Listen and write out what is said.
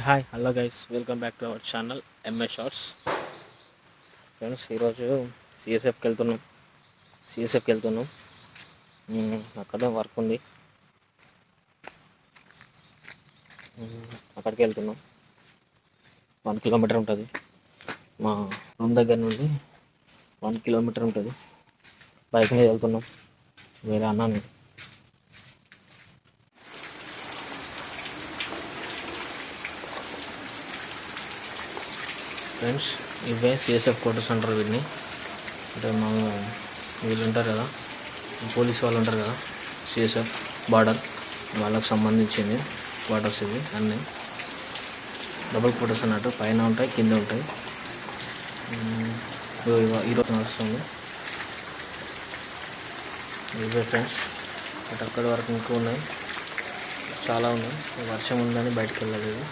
Hi hello guys, welcome back to our channel MA shorts. Friends, ఈరోజు సిఎస్ఎఫ్కి వెళ్తున్నాం. అక్కడ వర్క్ ఉంది. అక్కడికి వెళ్తున్నాం. 1 కిలోమీటర్ ఉంటుంది. మా రూమ్ దగ్గర నుండి 1 కిలోమీటర్ ఉంటుంది. బైక్ మీద వెళ్తున్నాం. వేరే అన్నాను. ఫ్రెండ్స్, ఇవే సిఎస్ఎఫ్ క్వార్టర్స్ అంటారు వీటిని. అంటే వీళ్ళు ఉంటారు కదా, పోలీస్ వాళ్ళు ఉంటారు కదా, సిఎస్ఎఫ్ బార్డర్ వాళ్ళకు సంబంధించింది క్వార్టర్స్. ఇవి అన్నీ డబుల్ క్వార్టర్స్ అన్నట్టు, పైన ఉంటాయి, కింద ఉంటాయి. ఈరోజు నడుస్తుంది. ఇవే ఫ్రెండ్స్, అటు అక్కడి వరకు ఇంకా ఉన్నాయి, చాలా ఉన్నాయి. వర్షం ఉందని బయటకు వెళ్ళలేదు.